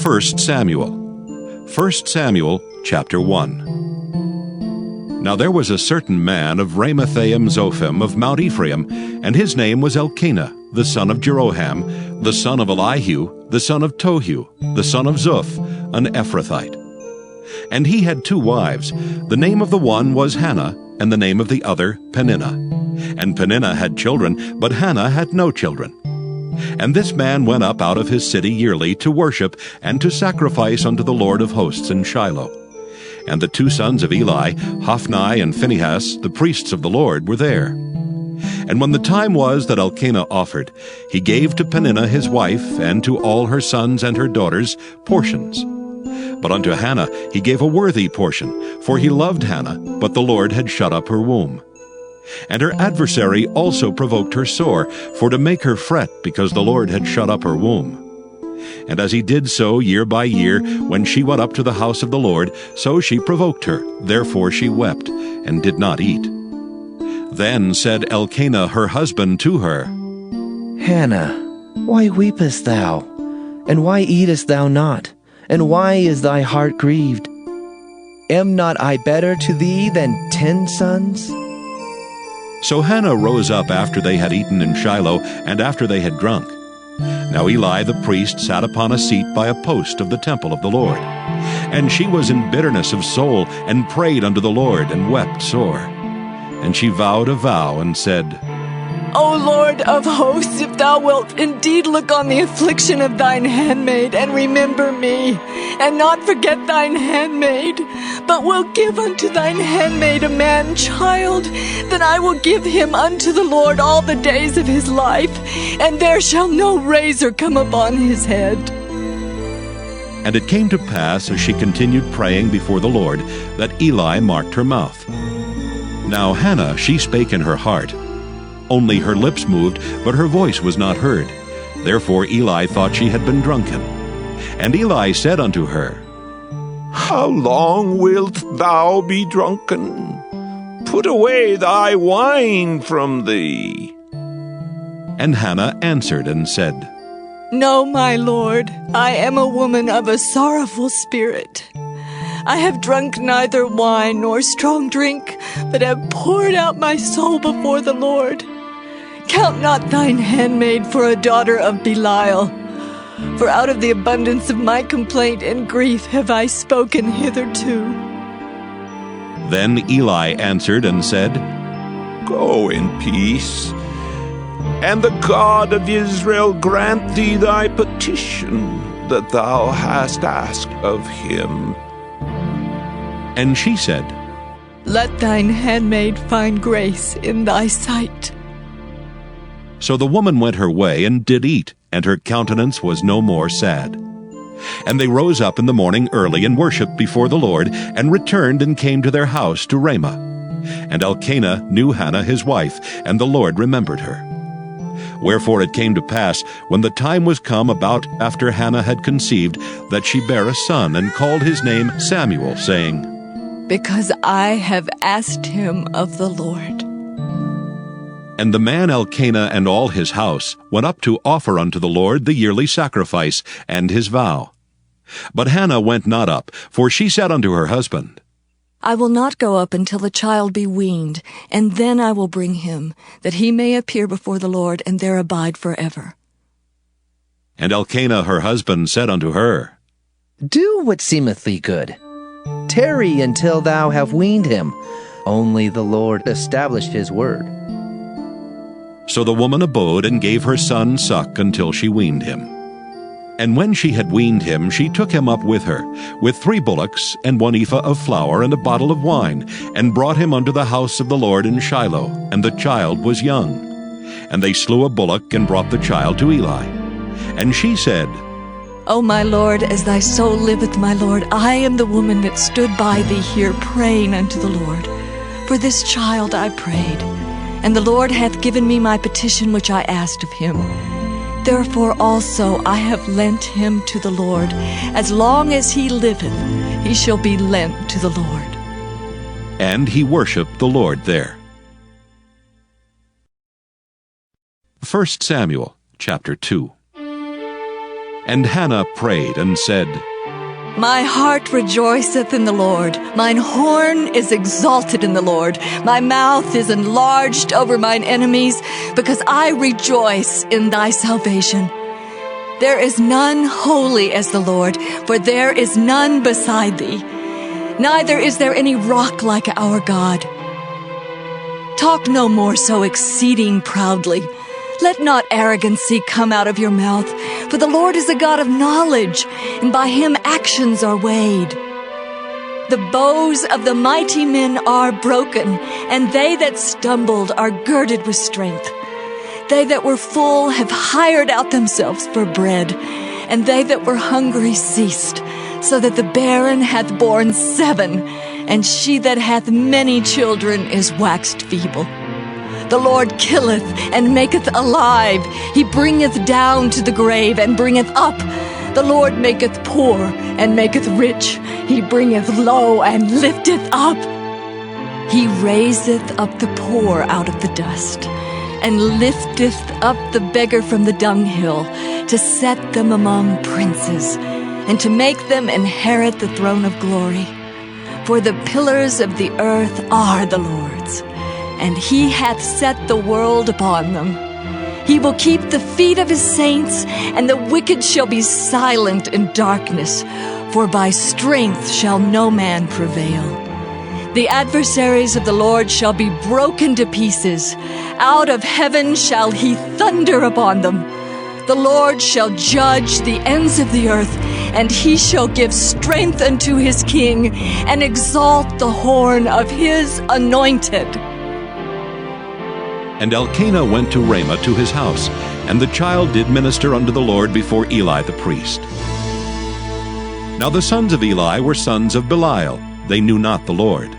1 Samuel. 1 Samuel chapter 1. Now there was a certain man of Ramathaim Zophim of Mount Ephraim, and his name was Elkanah, the son of Jeroham, the son of Elihu, the son of Tohu, the son of Zuph, an Ephrathite. And he had 2 wives. The name of the one was Hannah, and the name of the other Peninnah. And Peninnah had children, but Hannah had no children. And this man went up out of his city yearly to worship and to sacrifice unto the Lord of hosts in Shiloh. And the 2 sons of Eli, Hophni and Phinehas, the priests of the Lord, were there. And when the time was that Elkanah offered, he gave to Peninnah his wife, and to all her sons and her daughters, portions. But unto Hannah he gave a worthy portion, for he loved Hannah, but the Lord had shut up her womb. And her adversary also provoked her sore, for to make her fret, because the Lord had shut up her womb. And as he did so year by year, when she went up to the house of the Lord, so she provoked her. Therefore she wept, and did not eat. Then said Elkanah her husband to her, Hannah, why weepest thou? And why eatest thou not? And why is thy heart grieved? Am not I better to thee than 10 sons? So Hannah rose up after they had eaten in Shiloh, and after they had drunk. Now Eli the priest sat upon a seat by a post of the temple of the Lord. And she was in bitterness of soul, and prayed unto the Lord, and wept sore. And she vowed a vow, and said, O Lord of hosts, if thou wilt indeed look on the affliction of thine handmaid, and remember me, and not forget thine handmaid, but wilt give unto thine handmaid a man-child, then I will give him unto the Lord all the days of his life, and there shall no razor come upon his head. And it came to pass, as she continued praying before the Lord, that Eli marked her mouth. Now Hannah, she spake in her heart. Only her lips moved, but her voice was not heard. Therefore Eli thought she had been drunken. And Eli said unto her, How long wilt thou be drunken? Put away thy wine from thee. And Hannah answered and said, No, my Lord, I am a woman of a sorrowful spirit. I have drunk neither wine nor strong drink, but have poured out my soul before the Lord. Count not thine handmaid for a daughter of Belial, for out of the abundance of my complaint and grief have I spoken hitherto. Then Eli answered and said, Go in peace, and the God of Israel grant thee thy petition that thou hast asked of him. And she said, Let thine handmaid find grace in thy sight. So the woman went her way and did eat, and her countenance was no more sad. And they rose up in the morning early and worshipped before the Lord, and returned and came to their house to Ramah. And Elkanah knew Hannah his wife, and the Lord remembered her. Wherefore it came to pass, when the time was come about after Hannah had conceived, that she bare a son, and called his name Samuel, saying, Because I have asked him of the Lord. And the man Elkanah and all his house went up to offer unto the Lord the yearly sacrifice and his vow. But Hannah went not up, for she said unto her husband, I will not go up until the child be weaned, and then I will bring him, that he may appear before the Lord, and there abide forever. And Elkanah her husband said unto her, Do what seemeth thee good. Tarry until thou have weaned him. Only the Lord established his word. So the woman abode and gave her son suck until she weaned him. And when she had weaned him, she took him up with her, with 3 bullocks, and 1 ephah of flour, and a bottle of wine, and brought him unto the house of the Lord in Shiloh, and the child was young. And they slew a bullock, and brought the child to Eli. And she said, O my Lord, as thy soul liveth, my Lord, I am the woman that stood by thee here praying unto the Lord. For this child I prayed, and the Lord hath given me my petition which I asked of him. Therefore also I have lent him to the Lord. As long as he liveth, he shall be lent to the Lord. And he worshipped the Lord there. 1 Samuel chapter 2. And Hannah prayed and said, My heart rejoiceth in the Lord. Mine horn is exalted in the Lord. My mouth is enlarged over mine enemies, because I rejoice in thy salvation. There is none holy as the Lord, for there is none beside thee. Neither is there any rock like our God. Talk no more so exceeding proudly. Let not arrogancy come out of your mouth, for the Lord is a God of knowledge, and by him actions are weighed. The bows of the mighty men are broken, and they that stumbled are girded with strength. They that were full have hired out themselves for bread, and they that were hungry ceased, so that the barren hath borne 7, and she that hath many children is waxed feeble. The Lord killeth and maketh alive. He bringeth down to the grave and bringeth up. The Lord maketh poor and maketh rich. He bringeth low and lifteth up. He raiseth up the poor out of the dust, and lifteth up the beggar from the dunghill, to set them among princes, and to make them inherit the throne of glory. For the pillars of the earth are the Lord's, and he hath set the world upon them. He will keep the feet of his saints, and the wicked shall be silent in darkness, for by strength shall no man prevail. The adversaries of the Lord shall be broken to pieces. Out of heaven shall he thunder upon them. The Lord shall judge the ends of the earth, and he shall give strength unto his king, and exalt the horn of his anointed. And Elkanah went to Ramah to his house, and the child did minister unto the Lord before Eli the priest. Now the sons of Eli were sons of Belial. They knew not the Lord.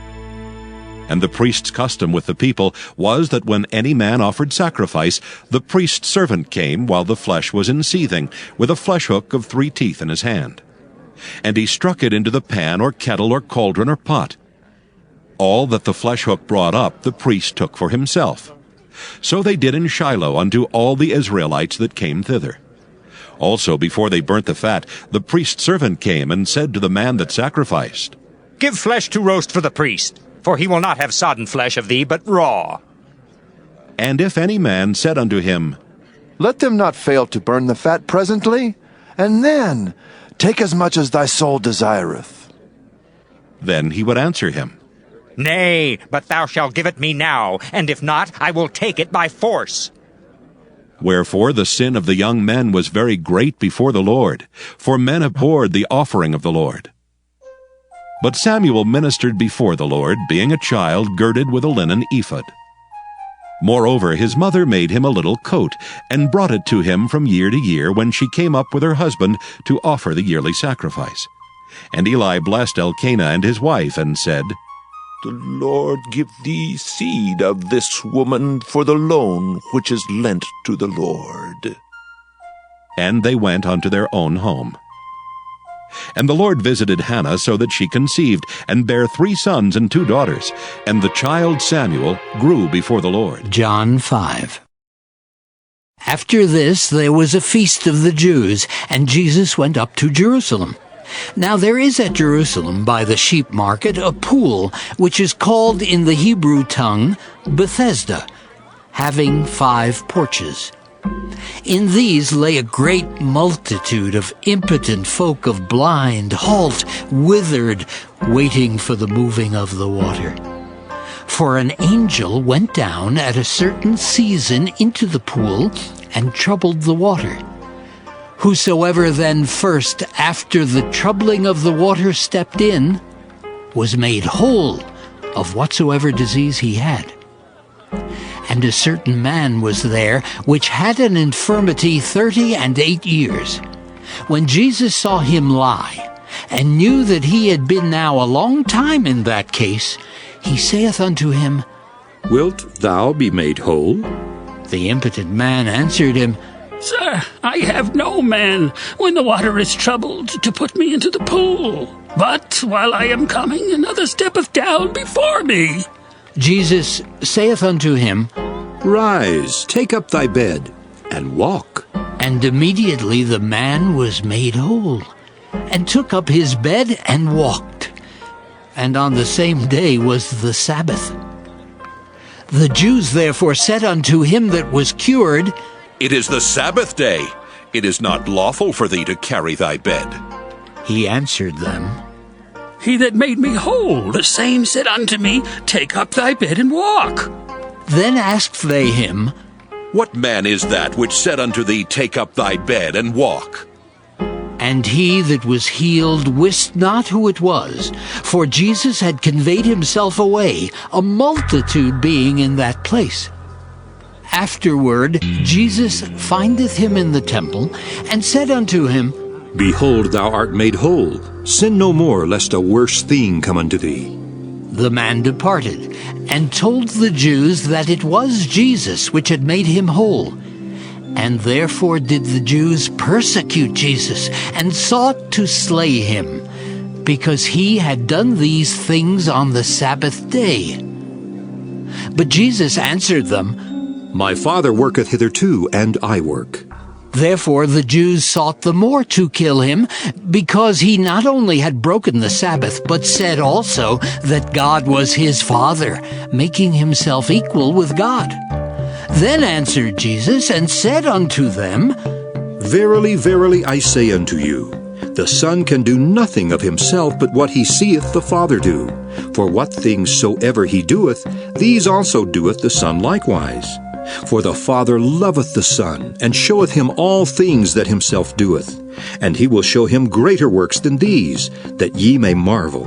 And the priest's custom with the people was that when any man offered sacrifice, the priest's servant came while the flesh was in seething, with a flesh hook of 3 teeth in his hand. And he struck it into the pan or kettle or cauldron or pot. All that the flesh hook brought up the priest took for himself. So they did in Shiloh unto all the Israelites that came thither. Also before they burnt the fat, the priest's servant came and said to the man that sacrificed, Give flesh to roast for the priest, for he will not have sodden flesh of thee, but raw. And if any man said unto him, Let them not fail to burn the fat presently, and then take as much as thy soul desireth. Then he would answer him, Nay, but thou shalt give it me now, and if not, I will take it by force. Wherefore the sin of the young men was very great before the Lord, for men abhorred the offering of the Lord. But Samuel ministered before the Lord, being a child girded with a linen ephod. Moreover, his mother made him a little coat, and brought it to him from year to year when she came up with her husband to offer the yearly sacrifice. And Eli blessed Elkanah and his wife, and said, The Lord give thee seed of this woman for the loan which is lent to the Lord. And they went unto their own home. And the Lord visited Hannah so that she conceived, and bare 3 sons and 2 daughters. And the child Samuel grew before the Lord. John 5. After this there was a feast of the Jews, and Jesus went up to Jerusalem. Now there is at Jerusalem by the sheep market a pool, which is called in the Hebrew tongue Bethesda, having 5 porches. In these lay a great multitude of impotent folk, of blind, halt, withered, waiting for the moving of the water. For an angel went down at a certain season into the pool, and troubled the water. Whosoever then first, after the troubling of the water, stepped in, was made whole of whatsoever disease he had. And a certain man was there, which had an infirmity 38 years. When Jesus saw him lie, and knew that he had been now a long time in that case, he saith unto him, Wilt thou be made whole? The impotent man answered him, Sir, I have no man, when the water is troubled, to put me into the pool. But while I am coming, another steppeth down before me. Jesus saith unto him, Rise, take up thy bed, and walk. And immediately the man was made whole, and took up his bed and walked. And on the same day was the Sabbath. The Jews therefore said unto him that was cured, It is the Sabbath day. It is not lawful for thee to carry thy bed. He answered them, He that made me whole, the same said unto me, Take up thy bed and walk. Then asked they him, What man is that which said unto thee, Take up thy bed and walk? And he that was healed wist not who it was, for Jesus had conveyed himself away, a multitude being in that place. Afterward Jesus findeth him in the temple, and said unto him, Behold, thou art made whole. Sin no more, lest a worse thing come unto thee. The man departed, and told the Jews that it was Jesus which had made him whole. And therefore did the Jews persecute Jesus, and sought to slay him, because he had done these things on the Sabbath day. But Jesus answered them, My Father worketh hitherto, and I work. Therefore the Jews sought the more to kill him, because he not only had broken the Sabbath, but said also that God was his Father, making himself equal with God. Then answered Jesus, and said unto them, Verily, verily, I say unto you, the Son can do nothing of himself but what he seeth the Father do. For what things soever he doeth, these also doeth the Son likewise. For the Father loveth the Son, and showeth him all things that himself doeth. And he will show him greater works than these, that ye may marvel.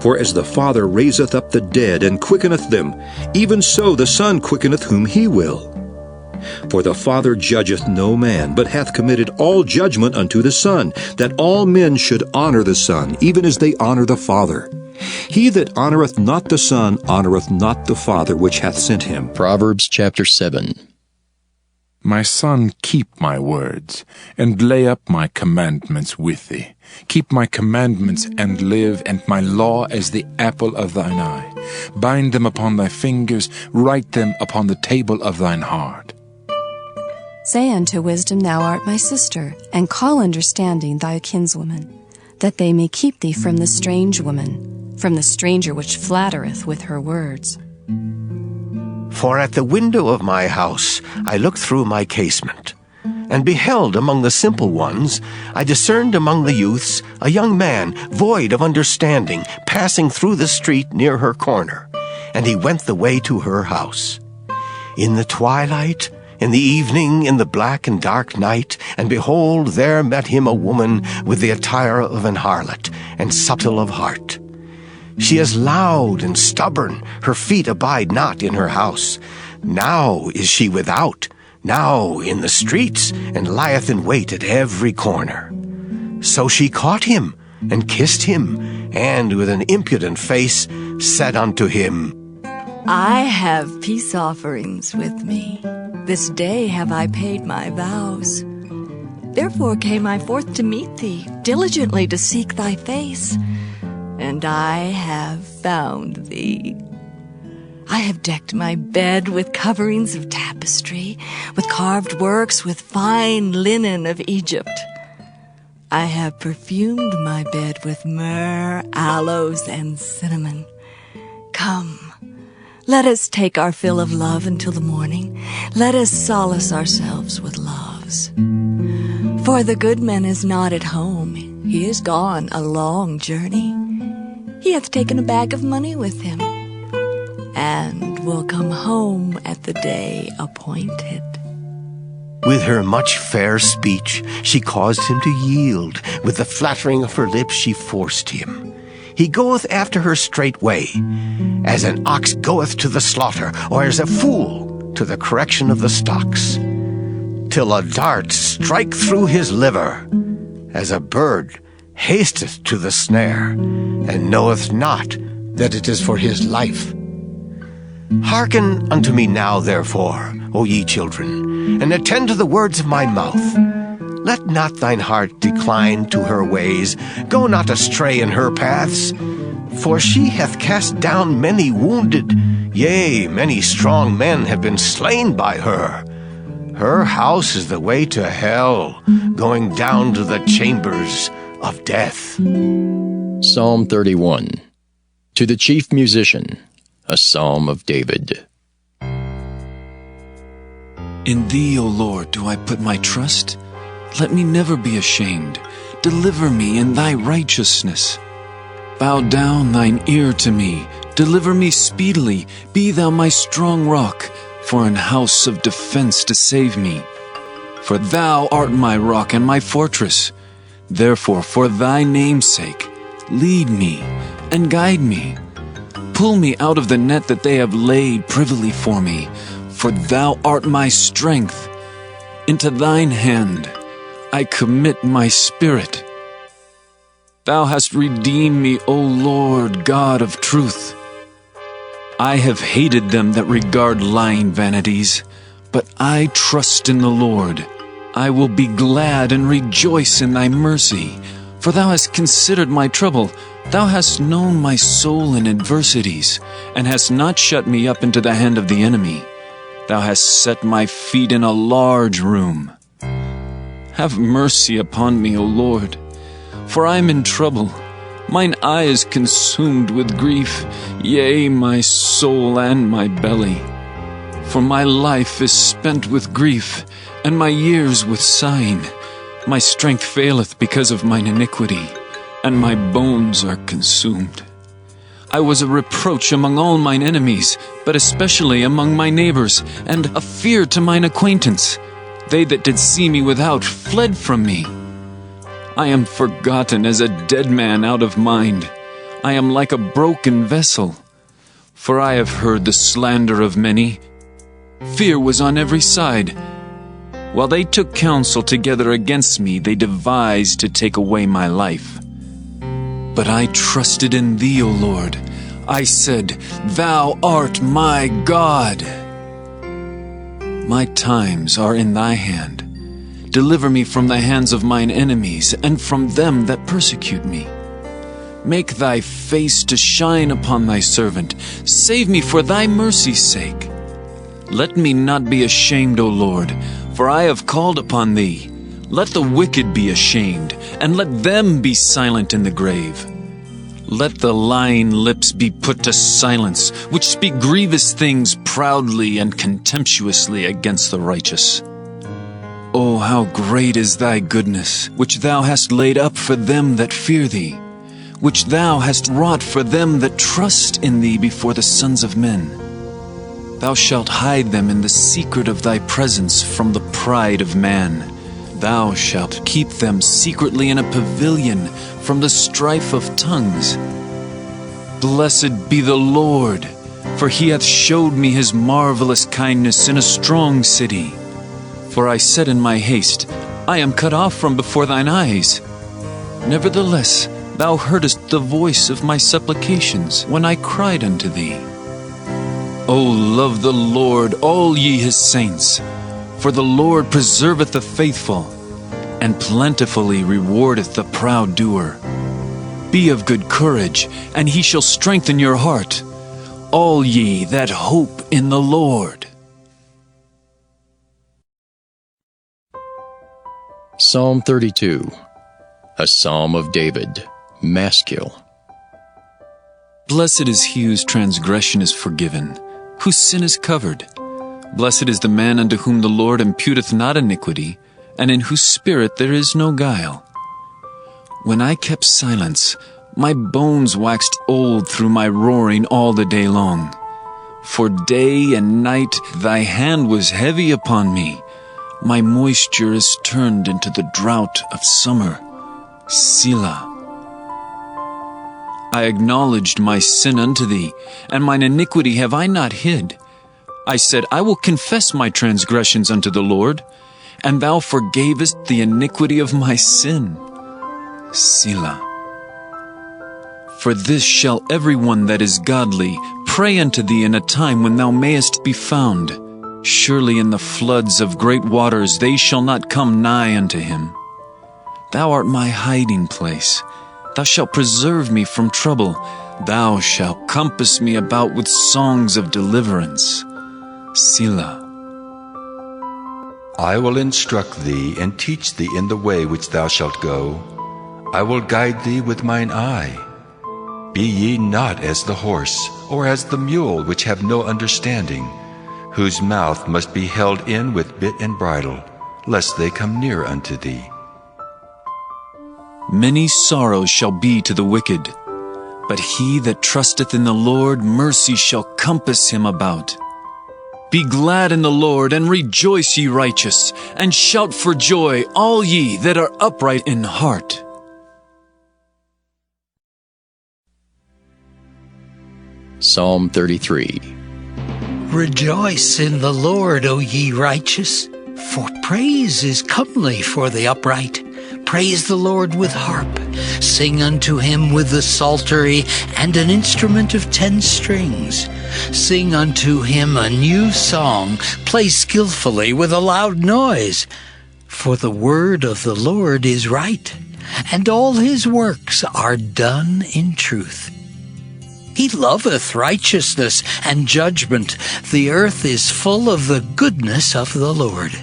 For as the Father raiseth up the dead, and quickeneth them, even so the Son quickeneth whom he will. For the Father judgeth no man, but hath committed all judgment unto the Son, that all men should honor the Son, even as they honor the Father. He that honoreth not the Son honoreth not the Father which hath sent him. Proverbs Chapter 7. My son, keep my words, and lay up my commandments with thee. Keep my commandments and live, and my law as the apple of thine eye. Bind them upon thy fingers, write them upon the table of thine heart. Say unto wisdom, Thou art my sister, and call understanding thy kinswoman, that they may keep thee from the strange woman, from the stranger which flattereth with her words. For at the window of my house I looked through my casement, and beheld among the simple ones, I discerned among the youths a young man void of understanding, passing through the street near her corner, and he went the way to her house. In the twilight, in the evening, in the black and dark night, and behold, there met him a woman with the attire of an harlot, and subtle of heart. She is loud and stubborn, her feet abide not in her house. Now is she without, now in the streets, and lieth in wait at every corner. So she caught him, and kissed him, and with an impudent face said unto him, I have peace offerings with me. This day have I paid my vows. Therefore came I forth to meet thee, diligently to seek thy face. And I have found thee. I have decked my bed with coverings of tapestry, with carved works, with fine linen of Egypt. I have perfumed my bed with myrrh, aloes, and cinnamon. Come, let us take our fill of love until the morning. Let us solace ourselves with loves. For the good man is not at home. He is gone a long journey. He hath taken a bag of money with him, and will come home at the day appointed. With her much fair speech she caused him to yield. With the flattering of her lips she forced him. He goeth after her straightway, as an ox goeth to the slaughter, or as a fool to the correction of the stocks, till a dart strike through his liver, as a bird hasteth to the snare, and knoweth not that it is for his life. Hearken unto me now, therefore, O ye children, and attend to the words of my mouth. Let not thine heart decline to her ways, go not astray in her paths. For she hath cast down many wounded, yea, many strong men have been slain by her. Her house is the way to hell, going down to the chambers of death. Psalm 31. To the chief musician, a psalm of David. In thee, O Lord, do I put my trust. Let me never be ashamed. Deliver me in thy righteousness. Bow down thine ear to me. Deliver me speedily. Be thou my strong rock, for an house of defense to save me. For thou art my rock and my fortress. Therefore, for thy name's sake, lead me and guide me. Pull me out of the net that they have laid privily for me. For thou art my strength. Into thine hand I commit my spirit. Thou hast redeemed me, O Lord, God of truth. I have hated them that regard lying vanities, but I trust in the Lord. I will be glad and rejoice in thy mercy, for thou hast considered my trouble. Thou hast known my soul in adversities, and hast not shut me up into the hand of the enemy. Thou hast set my feet in a large room. Have mercy upon me, O Lord, for I am in trouble. Mine eye is consumed with grief, yea, my soul and my belly. For my life is spent with grief, and my years with sighing. My strength faileth because of mine iniquity, and my bones are consumed. I was a reproach among all mine enemies, but especially among my neighbors, and a fear to mine acquaintance. They that did see me without fled from me. I am forgotten as a dead man out of mind. I am like a broken vessel. For I have heard the slander of many. Fear was on every side. While they took counsel together against me, they devised to take away my life. But I trusted in thee, O Lord. I said, Thou art my God. My times are in thy hand. Deliver me from the hands of mine enemies, and from them that persecute me. Make thy face to shine upon thy servant. Save me for thy mercy's sake. Let me not be ashamed, O Lord, for I have called upon thee. Let the wicked be ashamed, and let them be silent in the grave. Let the lying lips be put to silence, which speak grievous things proudly and contemptuously against the righteous. O how great is thy goodness, which thou hast laid up for them that fear thee, which thou hast wrought for them that trust in thee before the sons of men. Thou shalt hide them in the secret of thy presence from the pride of man. Thou shalt keep them secretly in a pavilion from the strife of tongues. Blessed be the Lord, for he hath showed me his marvelous kindness in a strong city. For I said in my haste, I am cut off from before thine eyes. Nevertheless, thou heardest the voice of my supplications when I cried unto thee. O love the Lord, all ye his saints, for the Lord preserveth the faithful, and plentifully rewardeth the proud doer. Be of good courage, and he shall strengthen your heart, all ye that hope in the Lord. Psalm 32. A psalm of David, Maskil. Blessed is he whose transgression is forgiven, whose sin is covered. Blessed is the man unto whom the Lord imputeth not iniquity, and in whose spirit there is no guile. When I kept silence, my bones waxed old through my roaring all the day long. For day and night thy hand was heavy upon me. My moisture is turned into the drought of summer. Selah. I acknowledged my sin unto thee, and mine iniquity have I not hid. I said, I will confess my transgressions unto the Lord, and thou forgavest the iniquity of my sin. Selah. For this shall every one that is godly pray unto thee in a time when thou mayest be found. Surely in the floods of great waters they shall not come nigh unto him. Thou art my hiding place. Thou shalt preserve me from trouble. Thou shalt compass me about with songs of deliverance. Selah. I will instruct thee and teach thee in the way which thou shalt go. I will guide thee with mine eye. Be ye not as the horse, or as the mule, which have no understanding, whose mouth must be held in with bit and bridle, lest they come near unto thee. Many sorrows shall be to the wicked, but he that trusteth in the Lord, mercy shall compass him about. Be glad in the Lord, and rejoice, ye righteous, and shout for joy, all ye that are upright in heart. Psalm 33. Rejoice in the Lord, O ye righteous, for praise is comely for the upright. Praise the Lord with harp. Sing unto him with the psaltery and an instrument of 10 strings. Sing unto him a new song. Play skillfully with a loud noise. For the word of the Lord is right, and all his works are done in truth. He loveth righteousness and judgment. The earth is full of the goodness of the Lord.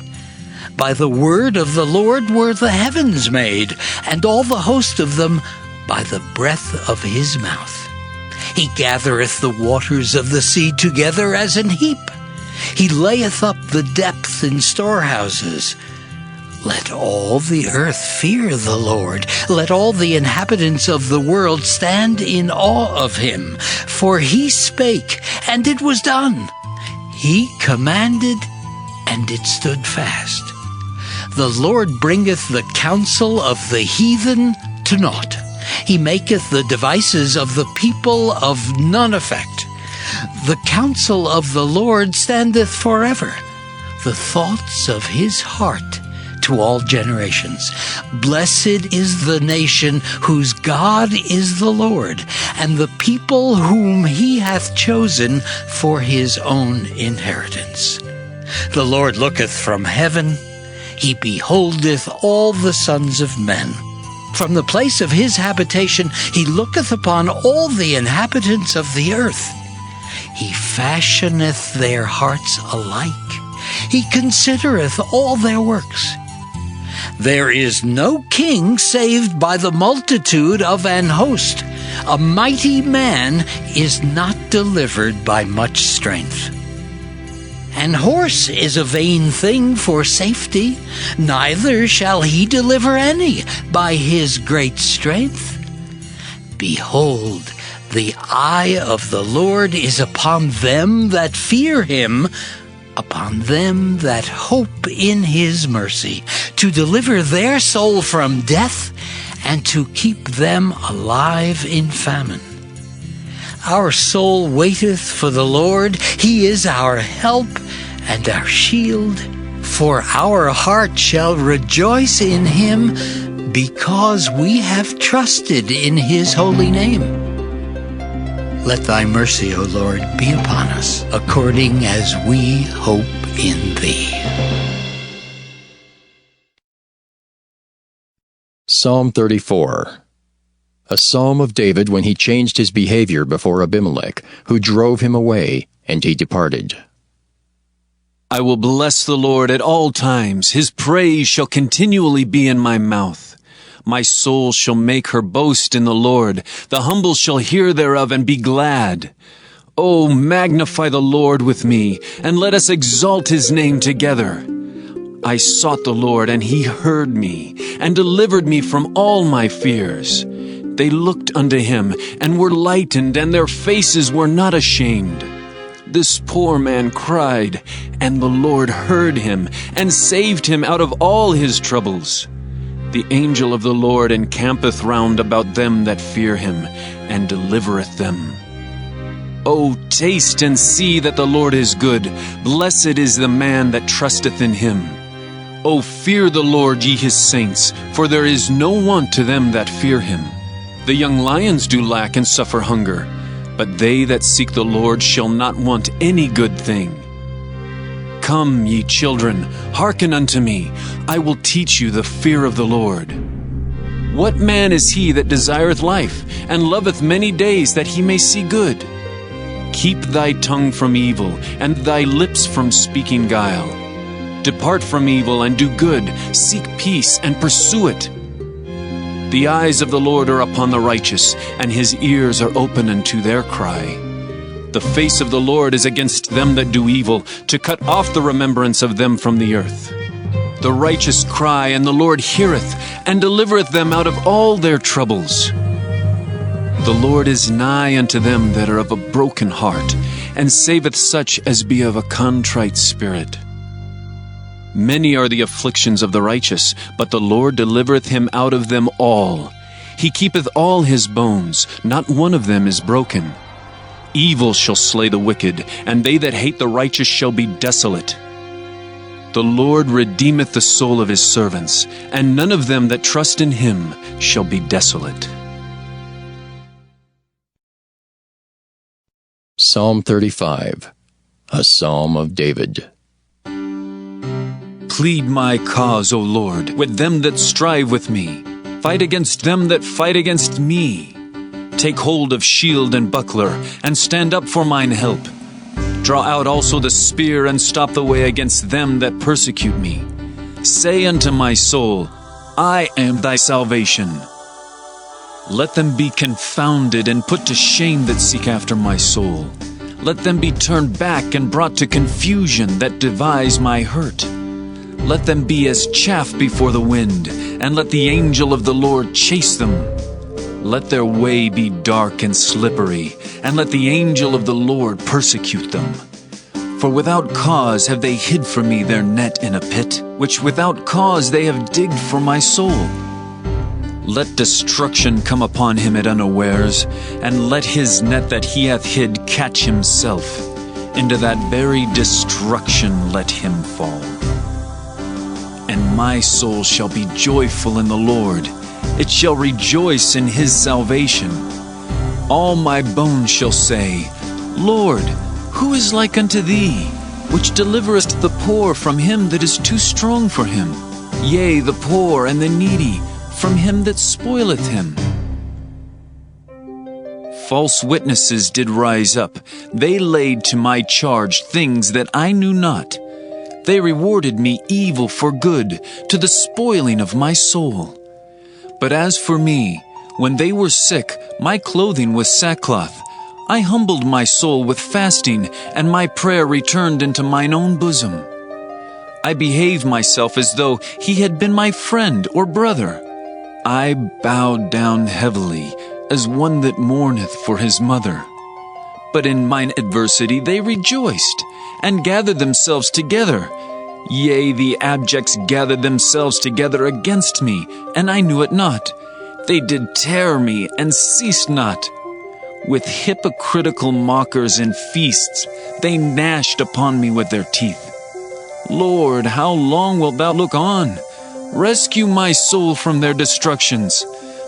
By the word of the Lord were the heavens made, and all the host of them by the breath of his mouth. He gathereth the waters of the sea together as an heap. He layeth up the depth in storehouses. Let all the earth fear the Lord. Let all the inhabitants of the world stand in awe of him. For he spake, and it was done. He commanded, and it stood fast. The Lord bringeth the counsel of the heathen to naught. He maketh the devices of the people of none effect. The counsel of the Lord standeth forever, the thoughts of his heart to all generations. Blessed is the nation whose God is the Lord, and the people whom he hath chosen for his own inheritance. The Lord looketh from heaven, he beholdeth all the sons of men. From the place of his habitation he looketh upon all the inhabitants of the earth. He fashioneth their hearts alike. He considereth all their works. There is no king saved by the multitude of an host. A mighty man is not delivered by much strength. An horse is a vain thing for safety, neither shall he deliver any by his great strength. Behold, the eye of the Lord is upon them that fear him, upon them that hope in his mercy, to deliver their soul from death, and to keep them alive in famine. Our soul waiteth for the Lord. He is our help and our shield. For our heart shall rejoice in him, because we have trusted in his holy name. Let thy mercy, O Lord, be upon us, according as we hope in thee. Psalm 34. A psalm of David when he changed his behavior before Abimelech, who drove him away, and he departed. I will bless the Lord at all times. His praise shall continually be in my mouth. My soul shall make her boast in the Lord. The humble shall hear thereof and be glad. O magnify the Lord with me, and let us exalt his name together. I sought the Lord, and he heard me, and delivered me from all my fears. They looked unto him, and were lightened, and their faces were not ashamed. This poor man cried, and the Lord heard him, and saved him out of all his troubles. The angel of the Lord encampeth round about them that fear him, and delivereth them. O taste and see that the Lord is good. Blessed is the man that trusteth in him. O fear the Lord, ye his saints, for there is no want to them that fear him. The young lions do lack and suffer hunger, but they that seek the Lord shall not want any good thing. Come, ye children, hearken unto me. I will teach you the fear of the Lord. What man is he that desireth life, and loveth many days that he may see good? Keep thy tongue from evil, and thy lips from speaking guile. Depart from evil and do good. Seek peace and pursue it. The eyes of the Lord are upon the righteous, and his ears are open unto their cry. The face of the Lord is against them that do evil, to cut off the remembrance of them from the earth. The righteous cry, and the Lord heareth, and delivereth them out of all their troubles. The Lord is nigh unto them that are of a broken heart, and saveth such as be of a contrite spirit. Many are the afflictions of the righteous, but the Lord delivereth him out of them all. He keepeth all his bones, not one of them is broken. Evil shall slay the wicked, and they that hate the righteous shall be desolate. The Lord redeemeth the soul of his servants, and none of them that trust in him shall be desolate. Psalm 35, a Psalm of David. Plead my cause, O Lord, with them that strive with me. Fight against them that fight against me. Take hold of shield and buckler, and stand up for mine help. Draw out also the spear, and stop the way against them that persecute me. Say unto my soul, I am thy salvation. Let them be confounded and put to shame that seek after my soul. Let them be turned back and brought to confusion that devise my hurt. Let them be as chaff before the wind, and let the angel of the Lord chase them. Let their way be dark and slippery, and let the angel of the Lord persecute them. For without cause have they hid for me their net in a pit, which without cause they have digged for my soul. Let destruction come upon him at unawares, and let his net that he hath hid catch himself. Into that very destruction let him fall. And my soul shall be joyful in the Lord. It shall rejoice in his salvation. All my bones shall say, Lord, who is like unto thee, which deliverest the poor from him that is too strong for him? Yea, the poor and the needy from him that spoileth him. False witnesses did rise up. They laid to my charge things that I knew not. They rewarded me evil for good, to the spoiling of my soul. But as for me, when they were sick, my clothing was sackcloth. I humbled my soul with fasting, and my prayer returned into mine own bosom. I behaved myself as though he had been my friend or brother. I bowed down heavily, as one that mourneth for his mother. But in mine adversity they rejoiced, and gathered themselves together. Yea, the abjects gathered themselves together against me, and I knew it not. They did tear me, and ceased not. With hypocritical mockers and feasts, they gnashed upon me with their teeth. Lord, how long wilt thou look on? Rescue my soul from their destructions,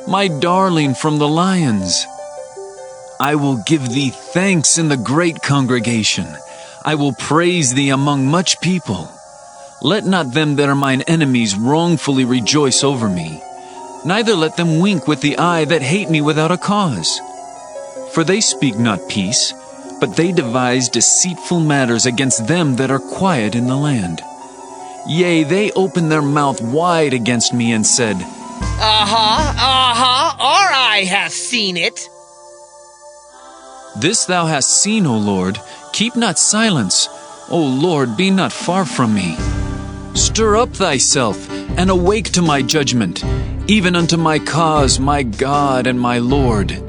my darling from the lions. I will give thee thanks in the great congregation. I will praise thee among much people. Let not them that are mine enemies wrongfully rejoice over me. Neither let them wink with the eye that hate me without a cause. For they speak not peace, but they devise deceitful matters against them that are quiet in the land. Yea, they opened their mouth wide against me and said, Our eye hath seen it. This thou hast seen, O Lord. Keep not silence. O Lord, be not far from me. Stir up thyself, and awake to my judgment, even unto my cause, my God and my Lord.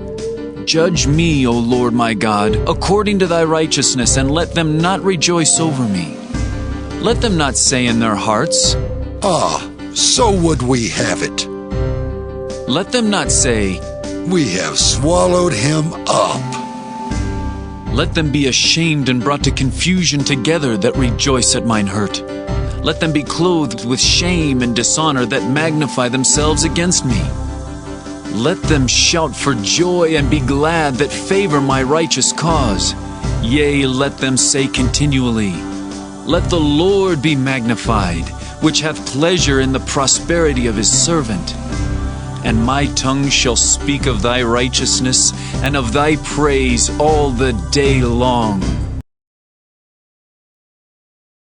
Judge me, O Lord my God, according to thy righteousness, and let them not rejoice over me. Let them not say in their hearts, so would we have it. Let them not say, we have swallowed him up. Let them be ashamed and brought to confusion together that rejoice at mine hurt. Let them be clothed with shame and dishonor that magnify themselves against me. Let them shout for joy and be glad that favor my righteous cause. Yea, let them say continually, Let the Lord be magnified, which hath pleasure in the prosperity of his servant. And my tongue shall speak of thy righteousness and of thy praise all the day long.